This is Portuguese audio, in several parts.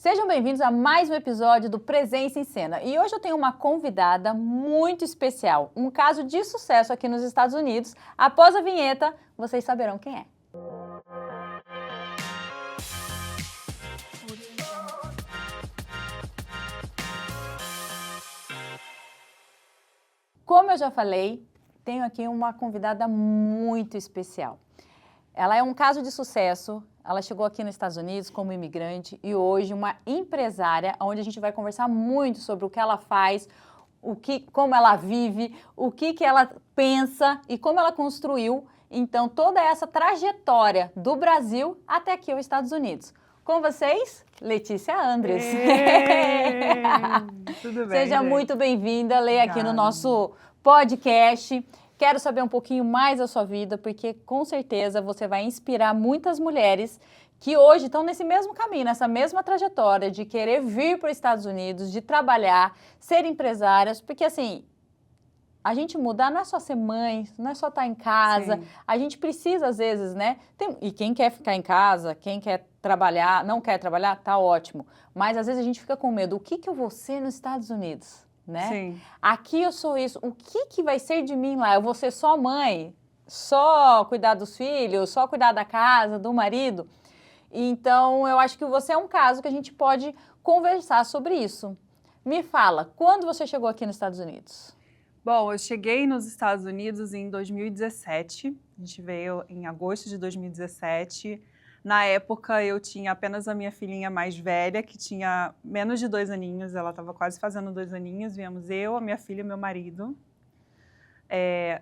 Sejam bem-vindos a mais um episódio do Presença em Cena. E hoje eu tenho uma convidada muito especial, um caso de sucesso aqui nos Estados Unidos. Após a vinheta, vocês saberão quem é. Como eu já falei, tenho aqui uma convidada muito especial. Ela é um caso de sucesso. Ela chegou aqui nos Estados Unidos como imigrante e hoje uma empresária, onde a gente vai conversar muito sobre o que ela faz, como ela vive, o que ela pensa e como ela construiu, então, toda essa trajetória do Brasil até aqui, os Estados Unidos. Com vocês, Letícia Andres. Tudo bem, Seja gente. muito bem-vinda, Lê, aqui no nosso podcast. Quero saber um pouquinho mais da sua vida, porque com certeza você vai inspirar muitas mulheres que hoje estão nesse mesmo caminho, nessa mesma trajetória de querer vir para os Estados Unidos, de trabalhar, ser empresárias, porque assim, a gente mudar não é só ser mãe, não é só estar em casa, Sim. a gente precisa às vezes, né? E quem quer ficar em casa, quem quer trabalhar, não quer trabalhar, tá ótimo. Mas às vezes a gente fica com medo, o que eu vou ser nos Estados Unidos? Né? Sim. Aqui eu sou isso, o que vai ser de mim lá? Eu vou ser só mãe? Só cuidar dos filhos? Só cuidar da casa, do marido? Então, eu acho que você é um caso que a gente pode conversar sobre isso. Me fala, quando você chegou aqui nos Estados Unidos? Bom, eu cheguei nos Estados Unidos em 2017. A gente veio em agosto de 2017. Na época, eu tinha apenas a minha filhinha mais velha, que tinha menos de 2 aninhos. Ela estava quase fazendo 2 aninhos. Viemos eu, a minha filha e meu marido.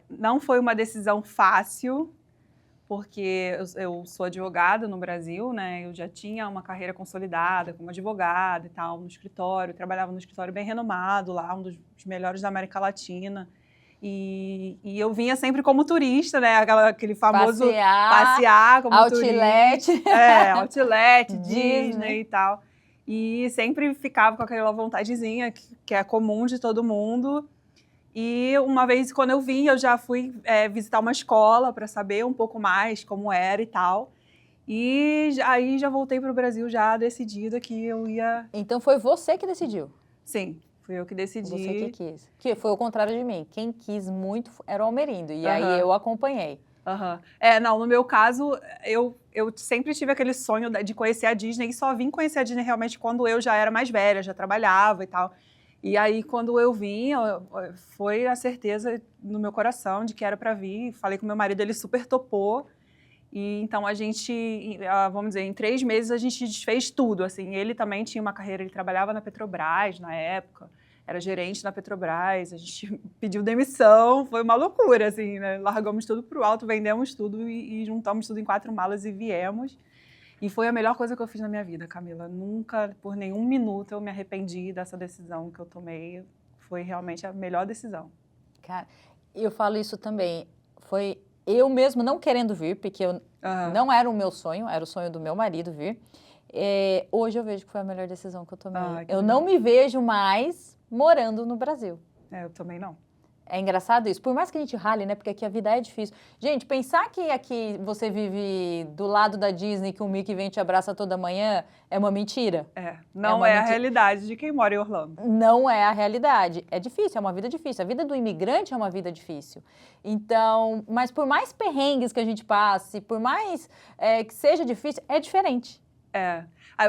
Não foi uma decisão fácil, porque eu sou advogada no Brasil, né? Eu já tinha uma carreira consolidada como advogada e tal, no escritório. Trabalhava no escritório bem renomado lá, um dos melhores da América Latina. E eu vinha sempre como turista, né? Aquele famoso passear como outlet. turista. Outlet, Disney. Disney e tal. E sempre ficava com aquela vontadezinha que é comum de todo mundo. E uma vez, quando eu vim, eu já fui visitar uma escola para saber um pouco mais como era e tal. E aí já voltei para o Brasil já decidida que eu ia... Então foi você que decidiu? Sim. Fui eu que decidi. Você que quis. Que foi o contrário de mim. Quem quis muito era o Almerindo. E aí eu acompanhei. Não, no meu caso, eu sempre tive aquele sonho de conhecer a Disney e só vim conhecer a Disney realmente quando eu já era mais velha, já trabalhava e tal. E aí, quando eu vim, foi a certeza no meu coração de que era para vir. Falei com meu marido, ele super topou. E então a gente, vamos dizer, em 3 meses a gente desfez tudo, assim. Ele também tinha uma carreira, ele trabalhava na Petrobras na época, era gerente na Petrobras, a gente pediu demissão, foi uma loucura, assim, né? Largamos tudo pro alto, vendemos tudo e juntamos tudo em 4 malas e viemos. E foi a melhor coisa que eu fiz na minha vida, Camila. Nunca, por nenhum minuto, eu me arrependi dessa decisão que eu tomei. Foi realmente a melhor decisão. Cara, eu falo isso também. Foi eu mesmo não querendo vir, porque não era o meu sonho, era o sonho do meu marido vir. Hoje eu vejo que foi a melhor decisão que eu tomei. Eu não me vejo mais morando no Brasil. Eu também não. É engraçado isso. Por mais que a gente rale, né? Porque aqui a vida é difícil. Gente, pensar que aqui você vive do lado da Disney, que o Mickey vem e te abraça toda manhã, é uma mentira. Não é a realidade de quem mora em Orlando. Não é a realidade. É difícil, é uma vida difícil. A vida do imigrante é uma vida difícil. Então, mas por mais perrengues que a gente passe, por mais que seja difícil, é diferente.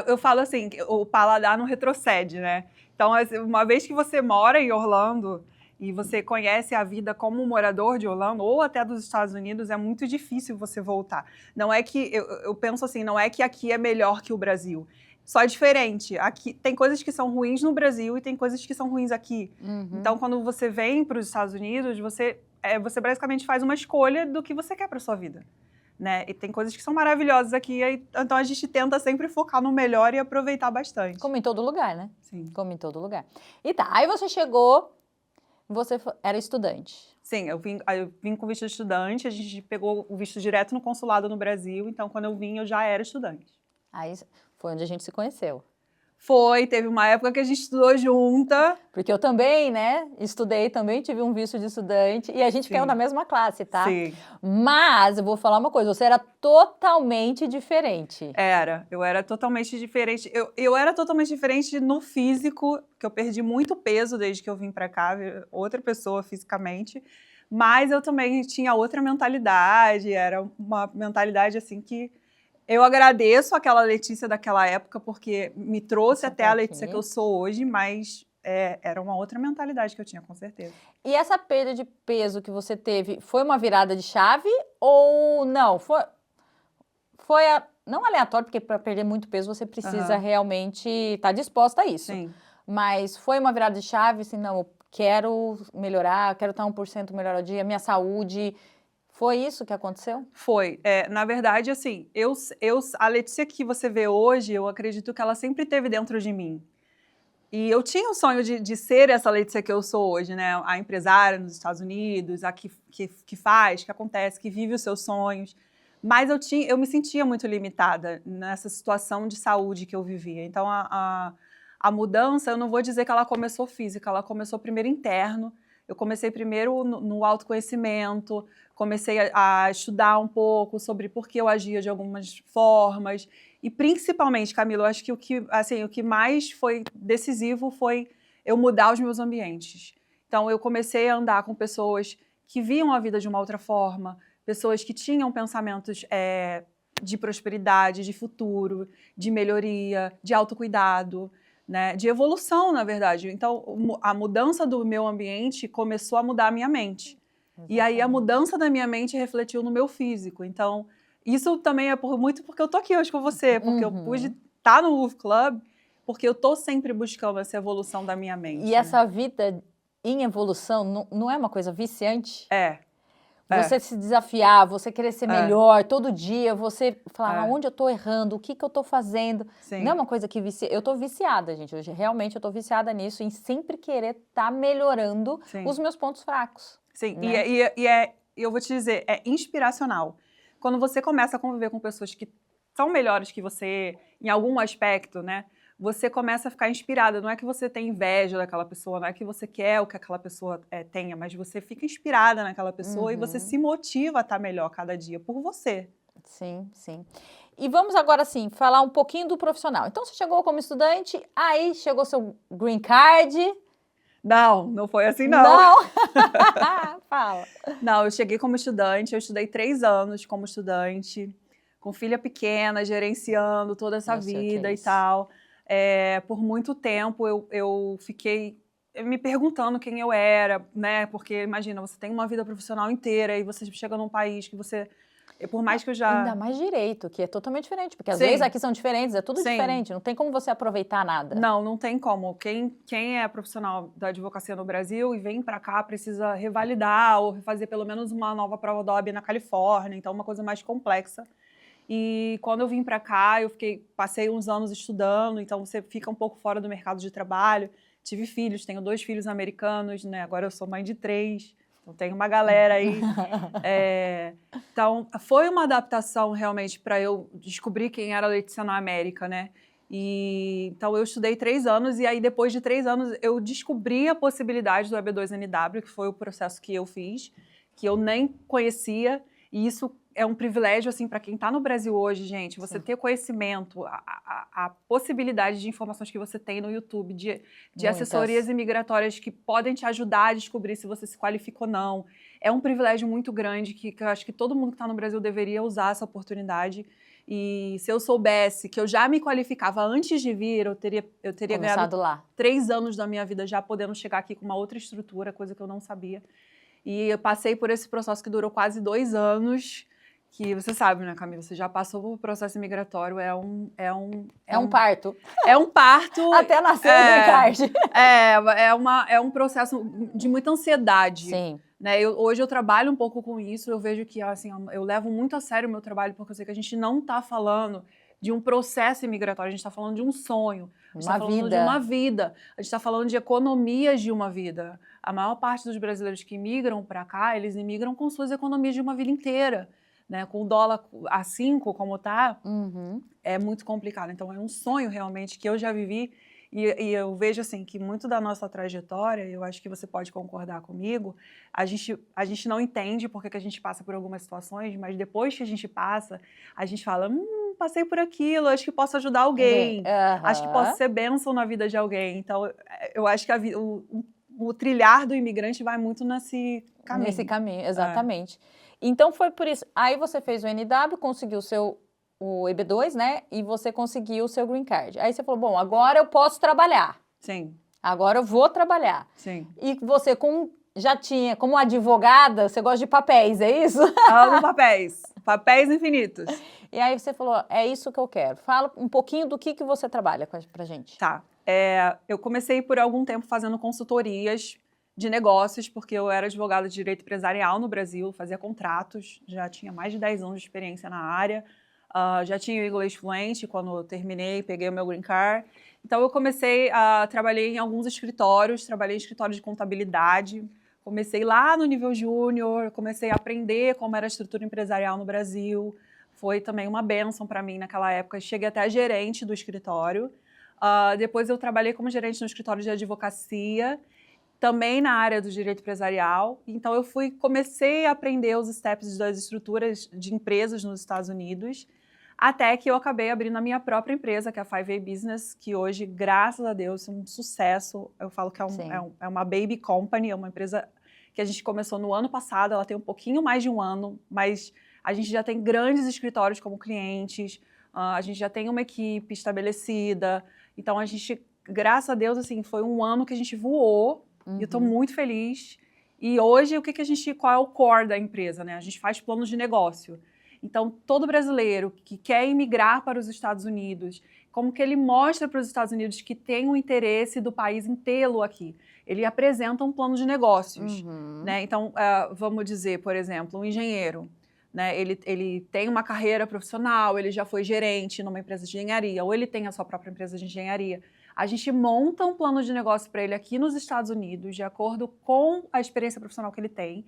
Eu falo assim, o paladar não retrocede, né? Então, uma vez que você mora em Orlando e você conhece a vida como morador de Orlando ou até dos Estados Unidos, é muito difícil você voltar. Não é que, eu penso assim, não é que aqui é melhor que o Brasil. Só é diferente. Aqui tem coisas que são ruins no Brasil e tem coisas que são ruins aqui. Então, quando você vem para os Estados Unidos, você basicamente faz uma escolha do que você quer para sua vida. Né? E tem coisas que são maravilhosas aqui, então a gente tenta sempre focar no melhor e aproveitar bastante. Como em todo lugar, né? Sim. Como em todo lugar. E tá, aí você chegou, você era estudante. Sim, eu vim com visto de estudante, a gente pegou o visto direto no consulado no Brasil, então quando eu vim eu já era estudante. Aí foi onde a gente se conheceu. Teve uma época que a gente estudou junta. Porque eu também, né, estudei, também tive um visto de estudante e a gente caiu na mesma classe, tá? Sim. Mas eu vou falar uma coisa, você era totalmente diferente. Eu era totalmente diferente. Eu era totalmente diferente no físico, que eu perdi muito peso desde que eu vim pra cá, outra pessoa fisicamente. Mas eu também tinha outra mentalidade, era uma mentalidade assim que eu agradeço aquela Letícia daquela época, porque me trouxe até a Letícia que eu sou hoje, mas era uma outra mentalidade que eu tinha, com certeza. E essa perda de peso que você teve, foi uma virada de chave ou não? Não aleatório, porque para perder muito peso você precisa realmente estar disposta a isso. Sim. Mas foi uma virada de chave, assim, não, eu quero melhorar, quero estar 1% melhor ao dia, minha saúde... Foi isso que aconteceu? Foi. Na verdade, assim, a Letícia que você vê hoje, eu acredito que ela sempre teve dentro de mim. E eu tinha o sonho de ser essa Letícia que eu sou hoje, né? A empresária nos Estados Unidos, a que faz, que acontece, que vive os seus sonhos. Mas eu me sentia muito limitada nessa situação de saúde que eu vivia. Então, a mudança, eu não vou dizer que ela começou física, ela começou primeiro interno. Eu comecei primeiro no autoconhecimento, comecei a estudar um pouco sobre por que eu agia de algumas formas. E principalmente, Camila, eu acho que o que mais foi decisivo foi eu mudar os meus ambientes. Então, eu comecei a andar com pessoas que viam a vida de uma outra forma, pessoas que tinham pensamentos de prosperidade, de futuro, de melhoria, de autocuidado. Né, de evolução, na verdade. Então, a mudança do meu ambiente começou a mudar a minha mente. Exatamente. E aí, a mudança da minha mente refletiu no meu físico. Então, isso também é muito porque eu tô aqui hoje com você, porque eu pude estar no Wolf Club, porque eu tô sempre buscando essa evolução da minha mente. E essa vida em evolução não é uma coisa viciante? Você se desafiar, você querer ser melhor todo dia, você falar onde eu tô errando, o que eu tô fazendo. Sim. Não é uma coisa que vicia. Eu tô viciada, gente. Realmente eu tô viciada nisso, em sempre querer estar melhorando os meus pontos fracos. Sim, né? Eu vou te dizer, é inspiracional. Quando você começa a conviver com pessoas que são melhores que você em algum aspecto, né? Você começa a ficar inspirada. Não é que você tem inveja daquela pessoa, não é que você quer o que aquela pessoa tenha, mas você fica inspirada naquela pessoa e você se motiva a estar melhor cada dia por você. Sim, sim. E vamos agora, assim, falar um pouquinho do profissional. Então, você chegou como estudante, aí chegou seu green card. Não foi assim, não. Não? Fala. Não, eu cheguei como estudante, eu estudei 3 anos como estudante, com filha pequena, gerenciando toda essa vida e tal. Por muito tempo eu fiquei me perguntando quem eu era, né? Porque imagina, você tem uma vida profissional inteira e você chega num país que você... Por mais que eu já... Ainda mais direito, que é totalmente diferente, porque as leis aqui são diferentes, é tudo diferente, não tem como você aproveitar nada. Não tem como. Quem é profissional da advocacia no Brasil e vem pra cá precisa revalidar ou fazer pelo menos uma nova prova da OAB na Califórnia, então é uma coisa mais complexa. E quando eu vim pra cá, passei uns anos estudando, então você fica um pouco fora do mercado de trabalho. Tive filhos, tenho 2 filhos americanos, né? Agora eu sou mãe de 3, então tem uma galera aí. Então, foi uma adaptação realmente para eu descobrir quem era a Letícia na América, né? Então, eu estudei 3 anos e aí, depois de 3 anos, eu descobri a possibilidade do EB2NW, que foi o processo que eu fiz, que eu nem conhecia, e isso é um privilégio, assim, para quem está no Brasil hoje, gente, você ter conhecimento, a possibilidade de informações que você tem no YouTube, de assessorias imigratórias que podem te ajudar a descobrir se você se qualifica ou não. É um privilégio muito grande que eu acho que todo mundo que está no Brasil deveria usar essa oportunidade. E se eu soubesse que eu já me qualificava antes de vir, eu teria ganhado lá 3 anos da minha vida já podendo chegar aqui com uma outra estrutura, coisa que eu não sabia. E eu passei por esse processo que durou quase 2 anos, que você sabe, né, Camila? Você já passou por processo migratório, é um parto. É um parto. Até nascer o green card. É um processo de muita ansiedade. Sim. Né? Hoje eu trabalho um pouco com isso, eu vejo que assim, eu levo muito a sério o meu trabalho, porque eu sei que a gente não está falando de um processo imigratório, a gente está falando de um sonho, a gente está falando de uma vida, a gente está falando de economias de uma vida. A maior parte dos brasileiros que imigram para cá, eles imigram com suas economias de uma vida inteira. né? Com o dólar a 5, como tá, Uhum. é muito complicado. Então, é um sonho realmente que eu já vivi e eu vejo assim que muito da nossa trajetória, eu acho que você pode concordar comigo, a gente não entende porque que a gente passa por algumas situações, mas depois que a gente passa, a gente fala, passei por aquilo, acho que posso ajudar alguém, acho que posso Aham. ser bênção na vida de alguém. Então, eu acho que o trilhar do imigrante vai muito nesse caminho. Nesse caminho, exatamente. Então foi por isso. Aí você fez o NW, conseguiu o EB2, né? E você conseguiu o seu green card. Aí você falou, bom, agora eu posso trabalhar. Sim, Agora eu vou trabalhar. sim. E você já tinha, como advogada, você gosta de papéis, é isso? Amo papéis, papéis infinitos. E aí você falou, é isso que eu quero. Fala um pouquinho do que você trabalha pra gente. Tá. Eu comecei por algum tempo fazendo consultorias de negócios, porque eu era advogada de direito empresarial no Brasil, fazia contratos, já tinha mais de 10 anos de experiência na área, já tinha o inglês fluente quando eu terminei, peguei o meu green card. Então eu trabalhei em alguns escritórios, trabalhei em escritório de contabilidade, comecei lá no nível júnior, comecei a aprender como era a estrutura empresarial no Brasil. Foi também uma bênção para mim naquela época. Cheguei até a gerente do escritório. Depois eu trabalhei como gerente no escritório de advocacia, também na área do direito empresarial. Então eu comecei a aprender os steps das estruturas de empresas nos Estados Unidos, até que eu acabei abrindo a minha própria empresa, que é a 5A Business, que hoje, graças a Deus, é um sucesso. Eu falo que é uma baby company, é uma empresa que a gente começou no ano passado, ela tem um pouquinho mais de um ano, mas a gente já tem grandes escritórios como clientes, a gente já tem uma equipe estabelecida. Então, a gente, graças a Deus, assim, foi um ano que a gente voou, e eu estou muito feliz. E hoje, qual é o core da empresa, né? A gente faz planos de negócio. Então, todo brasileiro que quer imigrar para os Estados Unidos, como que ele mostra para os Estados Unidos que tem um interesse do país em tê-lo aqui? Ele apresenta um plano de negócios, né? Então, vamos dizer, por exemplo, um engenheiro, né? Ele tem uma carreira profissional, ele já foi gerente numa empresa de engenharia, ou ele tem a sua própria empresa de engenharia. A gente monta um plano de negócio para ele aqui nos Estados Unidos, de acordo com a experiência profissional que ele tem,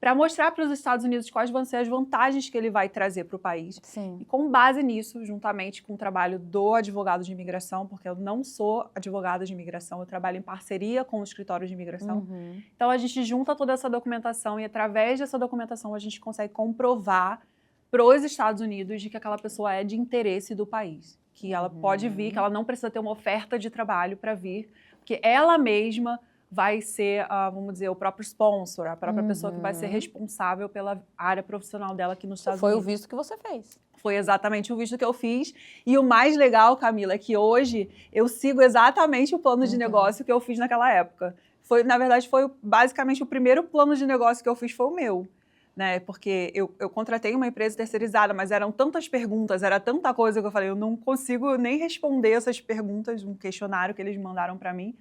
para mostrar para os Estados Unidos quais vão ser as vantagens que ele vai trazer para o país. Sim. E com base nisso, juntamente com o trabalho do advogado de imigração, porque eu não sou advogada de imigração, eu trabalho em parceria com o escritório de imigração. Então, a gente junta toda essa documentação e, através dessa documentação, a gente consegue comprovar para os Estados Unidos de que aquela pessoa é de interesse do país, que ela pode vir, que ela não precisa ter uma oferta de trabalho para vir, porque ela mesma vai ser, vamos dizer, o próprio sponsor, a própria pessoa que vai ser responsável pela área profissional dela aqui nos Estados Unidos. Foi o visto que você fez. Foi exatamente o visto que eu fiz. E o mais legal, Camila, é que hoje eu sigo exatamente o plano de negócio que eu fiz naquela época. Na verdade, foi basicamente o primeiro plano de negócio que eu fiz foi o meu. Né? Porque eu contratei uma empresa terceirizada, mas eram tantas perguntas, era tanta coisa que eu falei, eu não consigo nem responder essas perguntas, um questionário que eles mandaram para mim,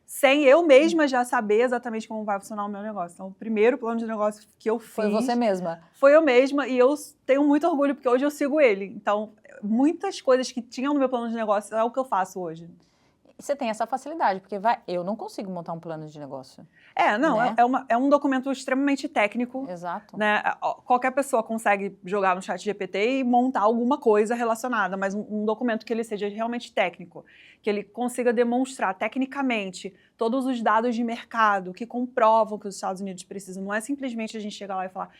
sem eu mesma já saber exatamente como vai funcionar o meu negócio. Então, o primeiro plano de negócio que eu fiz... Foi você mesma? Foi eu mesma, e eu tenho muito orgulho, porque hoje eu sigo ele. Então, muitas coisas que tinham no meu plano de negócio é o que eu faço hoje. Você tem essa facilidade, porque eu não consigo montar um plano de negócio. Não, né? é um documento extremamente técnico. Exato. Né? Qualquer pessoa consegue jogar no chat GPT e montar alguma coisa relacionada, mas um documento que ele seja realmente técnico, que ele consiga demonstrar tecnicamente todos os dados de mercado que comprovam que os Estados Unidos precisam. Não é simplesmente a gente chegar lá e falar,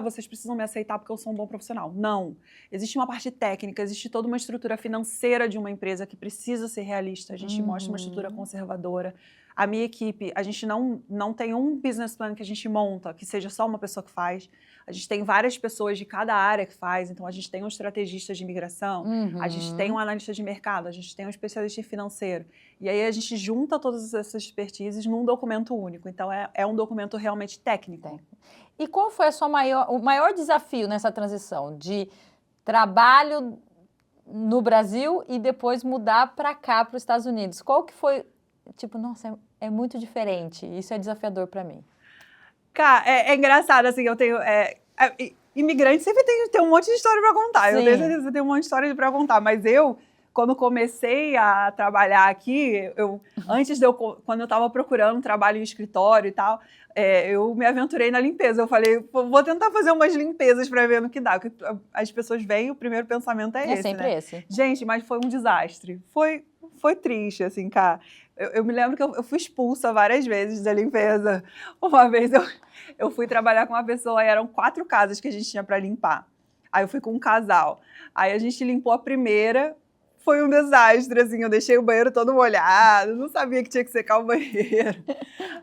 vocês precisam me aceitar porque eu sou um bom profissional. Não. Existe uma parte técnica, existe toda uma estrutura financeira de uma empresa que precisa ser realista. A gente mostra uma estrutura conservadora. A minha equipe, a gente não tem um business plan que a gente monta, que seja só uma pessoa que faz. A gente tem várias pessoas de cada área que faz. Então, a gente tem um estrategista de imigração, a gente tem um analista de mercado, a gente tem um especialista em financeiro. E aí, a gente junta todas essas expertises num documento único. Então, é um documento realmente técnico. E qual foi o maior desafio nessa transição de trabalho no Brasil e depois mudar para cá, para os Estados Unidos? Qual que foi... Tipo, nossa, é muito diferente. Isso é desafiador para mim. Cara, é engraçado, assim, eu tenho... imigrante sempre tem um monte de história para contar. Sim. Eu tenho certeza que você tem um monte de história para contar. Mas eu quando comecei a trabalhar aqui, quando eu estava procurando um trabalho em escritório e tal, eu me aventurei na limpeza. Eu falei, vou tentar fazer umas limpezas para ver no que dá. Porque as pessoas veem, o primeiro pensamento é esse, É sempre esse. Gente, mas foi um desastre. Foi triste, assim, cara. Eu me lembro que eu fui expulsa várias vezes da limpeza. Uma vez eu fui trabalhar com uma pessoa e eram 4 casas que a gente tinha para limpar. Aí eu fui com um casal. Aí a gente limpou a primeira, foi um desastre, assim, eu deixei o banheiro todo molhado, não sabia que tinha que secar o banheiro.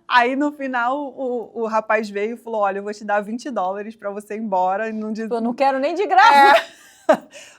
Aí no final o rapaz veio e falou, olha, eu vou te dar $20 para você ir embora. Eu não quero nem de graça.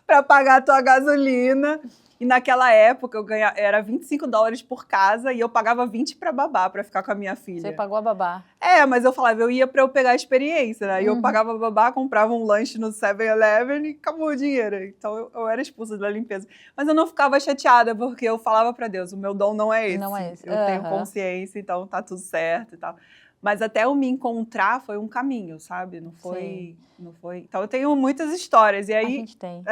Para pagar a tua gasolina. E naquela época era $25 por casa e eu pagava 20 para babá, para ficar com a minha filha. Você pagou a babá. Mas eu falava, eu ia para eu pegar a experiência, né? E eu pagava a babá, comprava um lanche no 7-Eleven e acabou o dinheiro. Então eu era expulsa da limpeza. Mas eu não ficava chateada, porque eu falava para Deus, o meu dom não é esse. Não é esse. Eu tenho consciência, então tá tudo certo e tal. Mas até eu me encontrar foi um caminho, sabe? Não foi. Então eu tenho muitas histórias. E aí, a gente tem.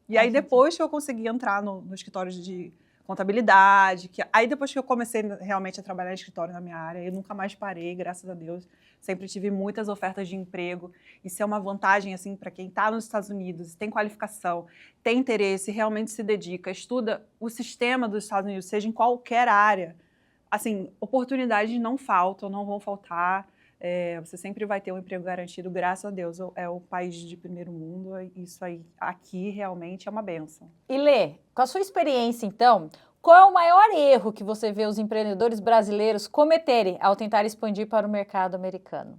E aí, depois que eu consegui entrar no escritório de contabilidade, aí depois que eu comecei realmente a trabalhar em escritório na minha área, eu nunca mais parei, graças a Deus. Sempre tive muitas ofertas de emprego. Isso é uma vantagem, assim, para quem está nos Estados Unidos, tem qualificação, tem interesse, realmente se dedica, estuda o sistema dos Estados Unidos, seja em qualquer área. Assim, oportunidades não faltam, não vão faltar. Você sempre vai ter um emprego garantido, graças a Deus. É o país de primeiro mundo, isso aí, aqui realmente é uma bênção. E Lê, com a sua experiência, então, qual é o maior erro que você vê os empreendedores brasileiros cometerem ao tentar expandir para o mercado americano?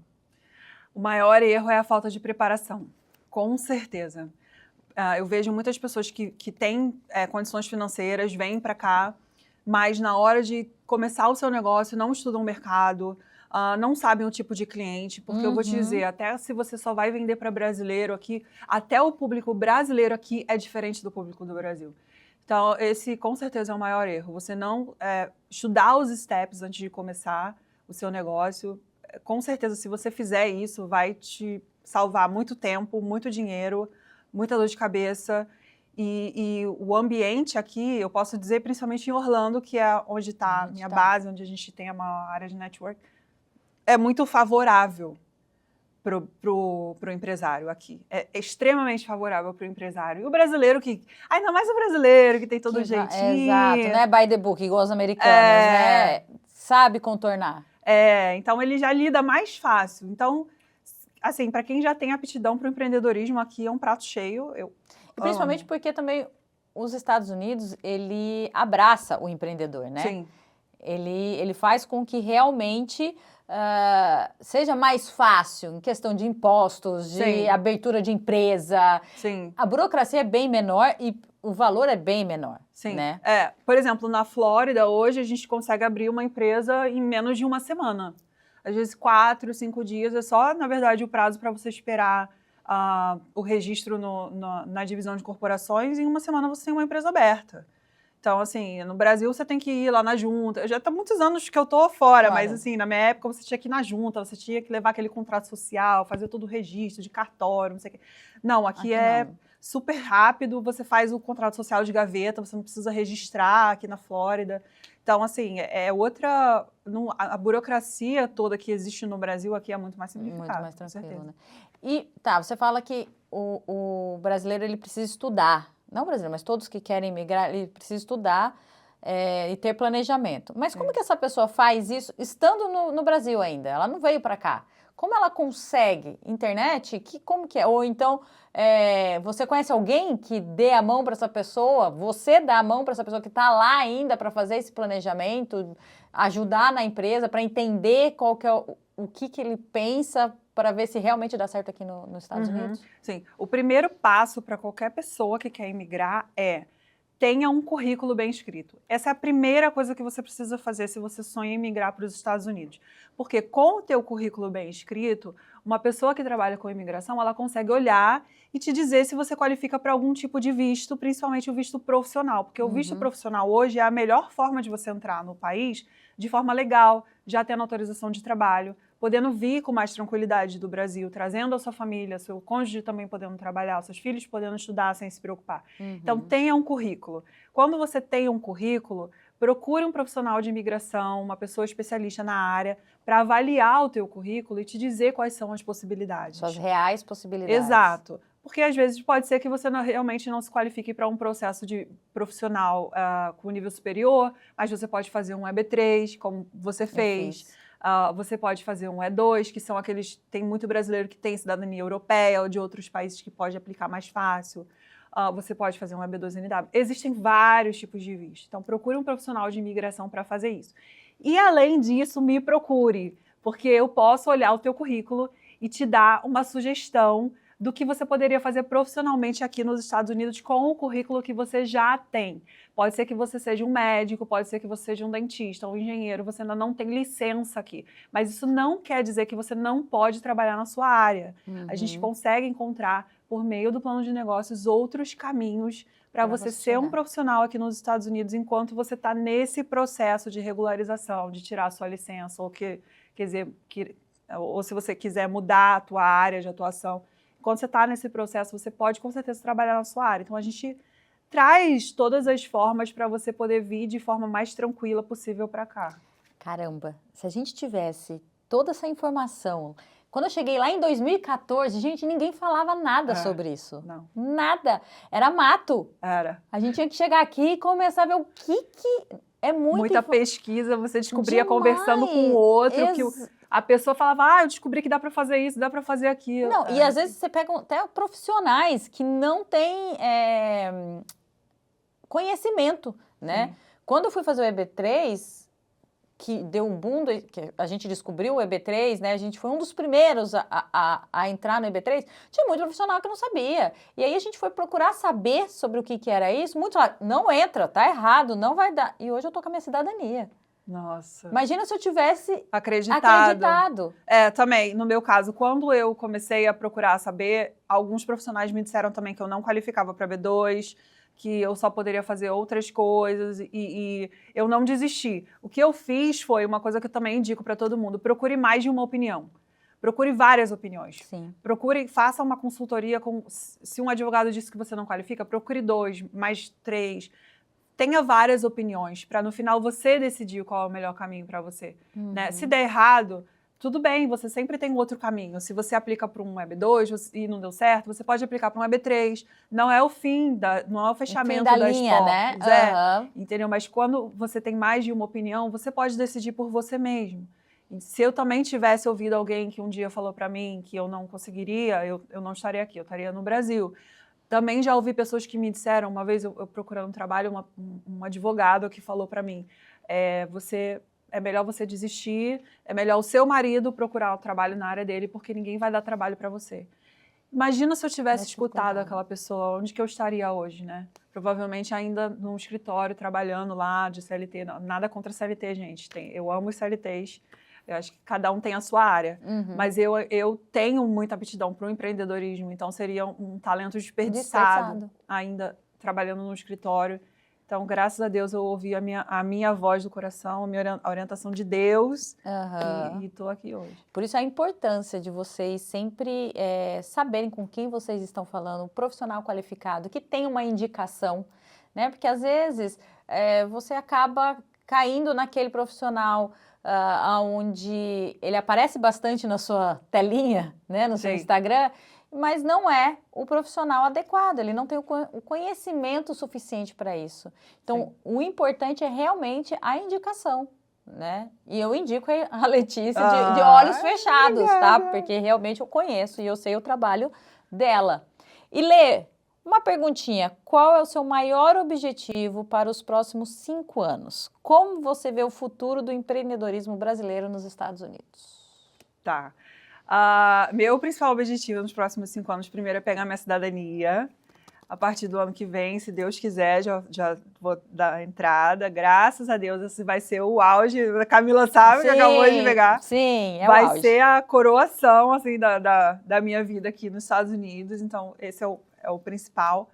O maior erro é a falta de preparação, com certeza. Eu vejo muitas pessoas que têm condições financeiras, vêm para cá, mas na hora de começar o seu negócio, não estudam o mercado, não sabem o tipo de cliente, porque eu vou te dizer, até se você só vai vender para brasileiro aqui, até o público brasileiro aqui é diferente do público do Brasil. Então, esse com certeza é o maior erro. Você não estudar os steps antes de começar o seu negócio. Com certeza, se você fizer isso, vai te salvar muito tempo, muito dinheiro, muita dor de cabeça. E o ambiente aqui, eu posso dizer principalmente em Orlando, que é onde está a minha base, onde a gente tem a maior área de network, é muito favorável pro empresário aqui. É extremamente favorável pro empresário. E o brasileiro ainda mais o brasileiro, que tem todo jeitinho. Exato, né? By the book, igual os americanos, né? Sabe contornar. Então ele já lida mais fácil. Então, assim, para quem já tem aptidão pro empreendedorismo, aqui é um prato cheio. Principalmente porque também os Estados Unidos, ele abraça o empreendedor, né? Sim. Ele faz com que realmente seja mais fácil em questão de impostos, de abertura de empresa. Sim. A burocracia é bem menor e o valor é bem menor. Sim. Né? Por exemplo, na Flórida, hoje a gente consegue abrir uma empresa em menos de uma semana. Às vezes 4, 5 dias é só, na verdade, o prazo para você esperar o registro na divisão de corporações. E em uma semana você tem uma empresa aberta. Então, assim, no Brasil você tem que ir lá na junta. Já tá muitos anos que eu tô fora, mas assim, na minha época você tinha que ir na junta, você tinha que levar aquele contrato social, fazer todo o registro de cartório, não sei o quê. Não, aqui super rápido, você faz o contrato social de gaveta, você não precisa registrar aqui na Flórida. Então, assim, a burocracia toda que existe no Brasil aqui é muito mais simplificada. Muito mais tranquilo, né? E, você fala que o brasileiro, ele precisa estudar. Não o brasileiro, mas todos que querem migrar, ele precisa estudar e ter planejamento. Mas como que essa pessoa faz isso estando no Brasil ainda? Ela não veio para cá. Como ela consegue? Internet? Como que é? Ou então, você conhece alguém que dê a mão para essa pessoa? Você dá a mão para essa pessoa que está lá ainda para fazer esse planejamento, ajudar na empresa, para entender qual que é o que ele pensa, para ver se realmente dá certo aqui nos Estados Unidos? Sim. O primeiro passo para qualquer pessoa que quer imigrar tenha um currículo bem escrito. Essa é a primeira coisa que você precisa fazer se você sonha em migrar para os Estados Unidos. Porque com o teu currículo bem escrito, uma pessoa que trabalha com imigração, ela consegue olhar e te dizer se você qualifica para algum tipo de visto, principalmente o visto profissional. Porque o visto profissional hoje é a melhor forma de você entrar no país de forma legal, já tendo autorização de trabalho, podendo vir com mais tranquilidade do Brasil, trazendo a sua família, seu cônjuge também podendo trabalhar, seus filhos podendo estudar sem se preocupar. Então, tenha um currículo. Quando você tem um currículo, procure um profissional de imigração, uma pessoa especialista na área, para avaliar o teu currículo e te dizer quais são as possibilidades. Suas reais possibilidades. Exato. Porque, às vezes, pode ser que você realmente não se qualifique para um processo de profissional com nível superior, mas você pode fazer um EB3, como você fez. Você pode fazer um E2, que são aqueles... Tem muito brasileiro que tem cidadania europeia ou de outros países que pode aplicar mais fácil. Você pode fazer um EB2NW. Existem vários tipos de visto. Então, procure um profissional de imigração para fazer isso. E, além disso, me procure, porque eu posso olhar o teu currículo e te dar uma sugestão do que você poderia fazer profissionalmente aqui nos Estados Unidos com o currículo que você já tem. Pode ser que você seja um médico, pode ser que você seja um dentista, um engenheiro, você ainda não tem licença aqui. Mas isso não quer dizer que você não pode trabalhar na sua área. A gente consegue encontrar, por meio do plano de negócios, outros caminhos para você ser um profissional aqui nos Estados Unidos enquanto você está nesse processo de regularização, de tirar a sua licença, ou ou se você quiser mudar a tua área de atuação. Quando você está nesse processo, você pode, com certeza, trabalhar na sua área. Então, a gente traz todas as formas para você poder vir de forma mais tranquila possível para cá. Caramba, se a gente tivesse toda essa informação... Quando eu cheguei lá em 2014, gente, ninguém falava nada sobre isso. Não. Nada. Era mato. Era. A gente tinha que chegar aqui e começar a ver o que é muito... Muita pesquisa, você descobria Demais. Conversando com o outro, que a pessoa falava, eu descobri que dá para fazer isso, dá para fazer aquilo. Não, e às vezes você pega até profissionais que não têm conhecimento, né? Quando eu fui fazer o EB3, que deu um boom, que a gente descobriu o EB3, né? A gente foi um dos primeiros a entrar no EB3. Tinha muito profissional que não sabia. E aí a gente foi procurar saber sobre o que era isso. Muito lá, não entra, tá errado, não vai dar. E hoje eu tô com a minha cidadania. Nossa. Imagina se eu tivesse acreditado. Também, no meu caso, quando eu comecei a procurar saber, alguns profissionais me disseram também que eu não qualificava para B2, que eu só poderia fazer outras coisas e eu não desisti. O que eu fiz foi uma coisa que eu também indico para todo mundo: procure mais de uma opinião. Procure várias opiniões. Sim. Faça uma consultoria se um advogado disse que você não qualifica, procure 2, mais 3. Tenha várias opiniões para no final você decidir qual é o melhor caminho para você. Né? Se der errado, tudo bem, você sempre tem outro caminho. Se você aplica para um EB2 e não deu certo, você pode aplicar para um EB3. Não é o fim, não é o fechamento das linha, portas. Né? Entendeu? Mas quando você tem mais de uma opinião, você pode decidir por você mesmo. E se eu também tivesse ouvido alguém que um dia falou para mim que eu não conseguiria, eu não estaria aqui, eu estaria no Brasil. Também já ouvi pessoas que me disseram, uma vez eu procurando um trabalho, um advogado que falou para mim, é melhor você desistir, é melhor o seu marido procurar o trabalho na área dele, porque ninguém vai dar trabalho para você. Imagina se eu tivesse escutado aquela pessoa, onde que eu estaria hoje, né? Provavelmente ainda num escritório, trabalhando lá de CLT. Nada contra CLT, gente. Eu amo os CLTs. Eu acho que cada um tem a sua área. Mas eu tenho muita aptidão para o empreendedorismo, então seria um talento desperdiçado ainda trabalhando no escritório. Então, graças a Deus, eu ouvi a minha voz do coração, a orientação de Deus e estou aqui hoje. Por isso a importância de vocês sempre saberem com quem vocês estão falando, um profissional qualificado, que tem uma indicação, né? Porque às vezes você acaba caindo naquele profissional onde ele aparece bastante na sua telinha, né? No seu Instagram, mas não é o profissional adequado, ele não tem o conhecimento suficiente para isso. Então, o importante é realmente a indicação, né? E eu indico a Letícia de olhos fechados, obrigada. tá? Porque realmente eu conheço e eu sei o trabalho dela. E Lê, uma perguntinha, qual é o seu maior objetivo para os próximos 5 anos? Como você vê o futuro do empreendedorismo brasileiro nos Estados Unidos? Tá. Meu principal objetivo nos próximos 5 anos, primeiro, é pegar minha cidadania. A partir do ano que vem, se Deus quiser, já vou dar a entrada. Graças a Deus, esse vai ser o auge. A Camila sabe que acabou de pegar. Sim, é vai o auge. Ser a coroação assim, da minha vida aqui nos Estados Unidos. Então, esse é o principal.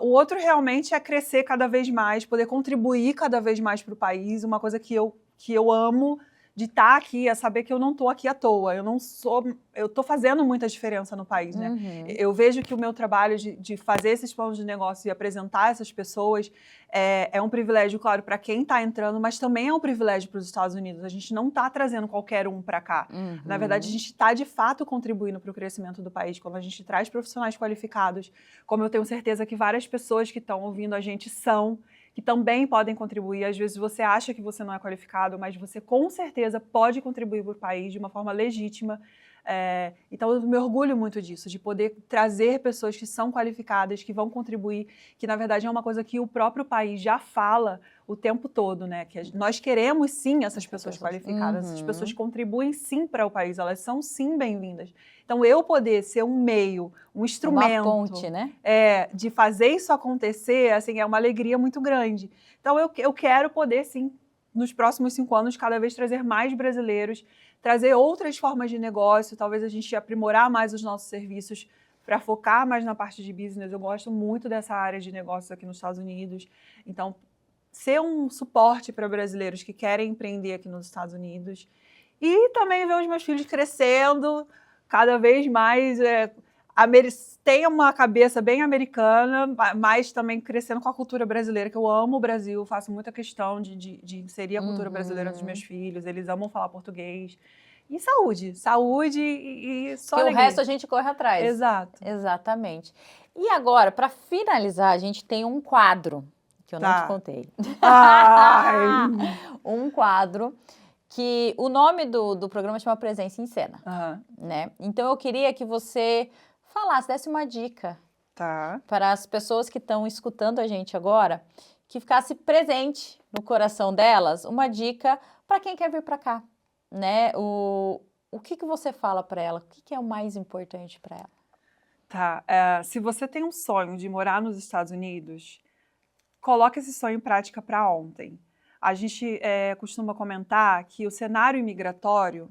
O outro realmente é crescer cada vez mais, poder contribuir cada vez mais para o país. Uma coisa que eu amo de estar aqui, é saber que eu não estou aqui à toa. Eu estou fazendo muita diferença no país, né? Eu vejo que o meu trabalho de fazer esses planos de negócio e apresentar essas pessoas é um privilégio, claro, para quem está entrando, mas também é um privilégio para os Estados Unidos. A gente não está trazendo qualquer um para cá. Na verdade, a gente está, de fato, contribuindo para o crescimento do país. Quando a gente traz profissionais qualificados, como eu tenho certeza que várias pessoas que estão ouvindo a gente que também podem contribuir. Às vezes você acha que você não é qualificado, mas você com certeza pode contribuir para o país de uma forma legítima. Então eu me orgulho muito disso, de poder trazer pessoas que são qualificadas, que vão contribuir, que na verdade é uma coisa que o próprio país já fala o tempo todo, né? Que nós queremos sim essas pessoas qualificadas, essas pessoas contribuem sim para o país, elas são sim bem-vindas. Então eu poder ser um meio, um instrumento, uma ponte, né? De fazer isso acontecer, assim, é uma alegria muito grande. Então eu quero poder sim, nos próximos 5 anos, cada vez trazer mais brasileiros, trazer outras formas de negócio, talvez a gente aprimorar mais os nossos serviços para focar mais na parte de business. Eu gosto muito dessa área de negócios aqui nos Estados Unidos. Então, ser um suporte para brasileiros que querem empreender aqui nos Estados Unidos. E também ver os meus filhos crescendo cada vez mais. Tem uma cabeça bem americana, mas também crescendo com a cultura brasileira, que eu amo o Brasil, faço muita questão de inserir a cultura brasileira dos meus filhos, eles amam falar português. E saúde e só Porque alegria. o resto a gente corre atrás. Exato. Exatamente. E agora, para finalizar, a gente tem um quadro, que eu não te contei. Ai. Um quadro que o nome do programa chama Presença em Cena, né? Então eu queria que você falasse, desse uma dica para as pessoas que estão escutando a gente agora, que ficasse presente no coração delas, uma dica para quem quer vir para cá, né? O que você fala para ela? O que é o mais importante para ela? Se você tem um sonho de morar nos Estados Unidos, coloque esse sonho em prática para ontem. A gente costuma comentar que o cenário imigratório,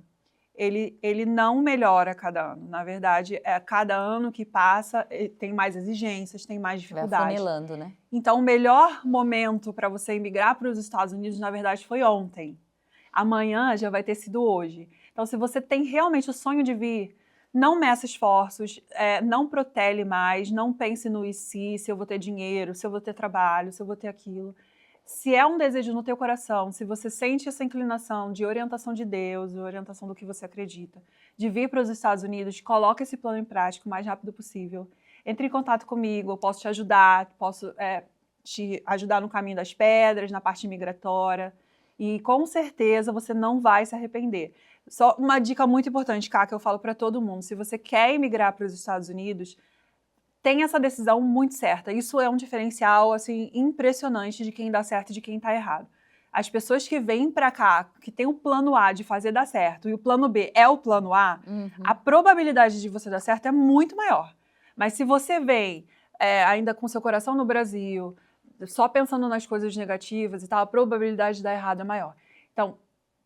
ele não melhora a cada ano. Na verdade, cada ano que passa tem mais exigências, tem mais dificuldades. Vai afunilando, né? Então, o melhor momento para você emigrar para os Estados Unidos, na verdade, foi ontem. Amanhã já vai ter sido hoje. Então, se você tem realmente o sonho de vir, não meça esforços, não protele mais, não pense no e se eu vou ter dinheiro, se eu vou ter trabalho, se eu vou ter aquilo. Se é um desejo no teu coração, se você sente essa inclinação de orientação de Deus, de orientação do que você acredita, de vir para os Estados Unidos, coloque esse plano em prática o mais rápido possível. Entre em contato comigo, eu posso te ajudar, posso te ajudar no caminho das pedras, na parte migratória. E com certeza você não vai se arrepender. Só uma dica muito importante, Ká, que eu falo para todo mundo. Se você quer emigrar para os Estados Unidos, tem essa decisão muito certa. Isso é um diferencial assim, impressionante de quem dá certo e de quem está errado. As pessoas que vêm para cá, que tem o plano A de fazer dar certo e o plano B é o plano A, a probabilidade de você dar certo é muito maior. Mas se você vem ainda com seu coração no Brasil, só pensando nas coisas negativas e tal, a probabilidade de dar errado é maior. Então,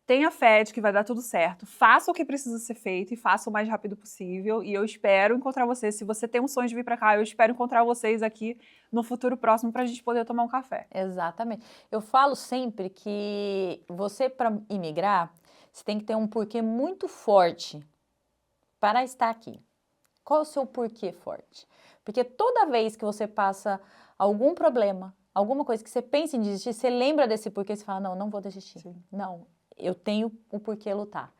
tenha fé de que vai dar tudo certo, faça o que precisa ser feito e faça o mais rápido possível. E eu espero encontrar vocês. Se você tem um sonho de vir para cá, eu espero encontrar vocês aqui no futuro próximo para a gente poder tomar um café. Exatamente. Eu falo sempre que você, para imigrar, você tem que ter um porquê muito forte para estar aqui. Qual é o seu porquê forte? Porque toda vez que você passa algum problema, alguma coisa que você pensa em desistir, você lembra desse porquê, você fala, não vou desistir. Sim. Não, eu tenho o porquê lutar.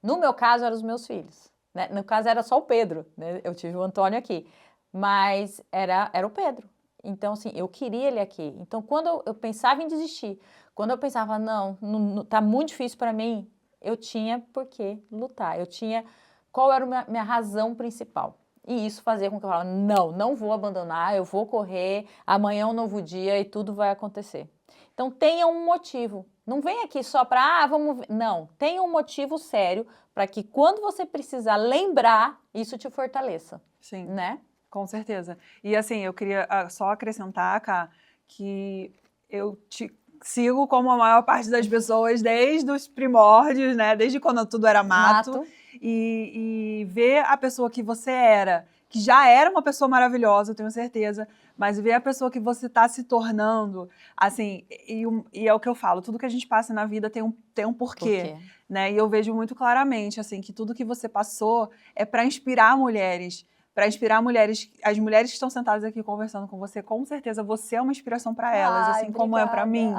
No meu caso, eram os meus filhos. Né? No caso, era só o Pedro. Né? Eu tive o Antônio aqui. Mas era o Pedro. Então, assim, eu queria ele aqui. Então, quando eu pensava em desistir, quando eu pensava, não tá muito difícil para mim, eu tinha por que lutar. Eu tinha qual era a minha razão principal. E isso fazia com que eu falasse, não vou abandonar, eu vou correr, amanhã é um novo dia e tudo vai acontecer. Então, tenha um motivo. Não vem aqui só para, vamos ver. Não, tenha um motivo sério para que quando você precisar lembrar, isso te fortaleça. Sim, né? Com certeza. E assim, eu queria só acrescentar, Ká, que eu te sigo como a maior parte das pessoas desde os primórdios, né? Desde quando tudo era mato. E ver a pessoa que você era, que já era uma pessoa maravilhosa, eu tenho certeza, mas ver a pessoa que você está se tornando, assim, e é o que eu falo, tudo que a gente passa na vida tem um porquê, né? E eu vejo muito claramente, assim, que tudo que você passou é para inspirar mulheres, as mulheres que estão sentadas aqui conversando com você, com certeza você é uma inspiração para elas, assim como é para mim.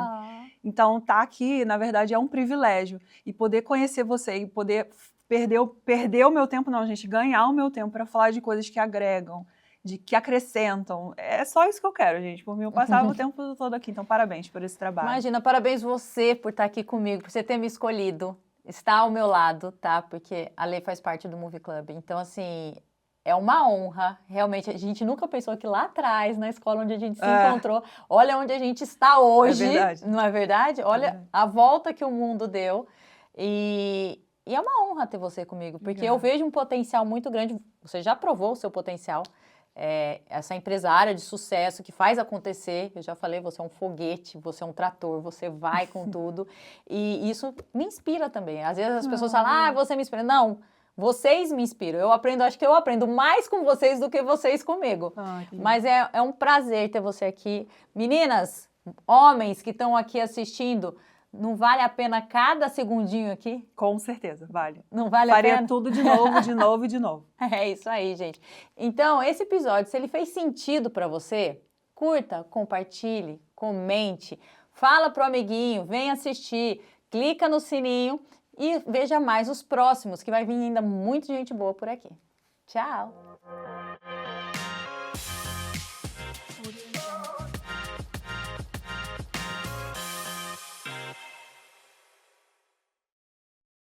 Então, tá aqui, na verdade, é um privilégio. E poder conhecer você e poder perder o meu tempo, não, gente, ganhar o meu tempo para falar de coisas que agregam, que acrescentam. É só isso que eu quero, gente. Por mim, eu passava o tempo todo aqui. Então, parabéns por esse trabalho. Imagina, parabéns você por estar aqui comigo, por você ter me escolhido, estar ao meu lado, tá? Porque a Lê faz parte do Movie Club. Então, assim, é uma honra, realmente. A gente nunca pensou que lá atrás, na escola onde a gente se encontrou, olha onde a gente está hoje. É verdade. Não é verdade? Olha a volta que o mundo deu. E é uma honra ter você comigo, porque eu vejo um potencial muito grande. Você já provou o seu potencial. Essa empresária de sucesso que faz acontecer. Eu já falei, você é um foguete, você é um trator, você vai com tudo. E isso me inspira também. Às vezes as pessoas falam, você me inspira. Não. Vocês me inspiram. Acho que eu aprendo mais com vocês do que vocês comigo. Mas é um prazer ter você aqui. Meninas, homens que estão aqui assistindo, não vale a pena cada segundinho aqui? Com certeza, vale. Não vale a pena? Faria tudo de novo, de novo e de novo. É isso aí, gente. Então, esse episódio, se ele fez sentido para você, curta, compartilhe, comente, fala pro amiguinho, vem assistir, clica no sininho e veja mais os próximos, que vai vir ainda muita gente boa por aqui. Tchau!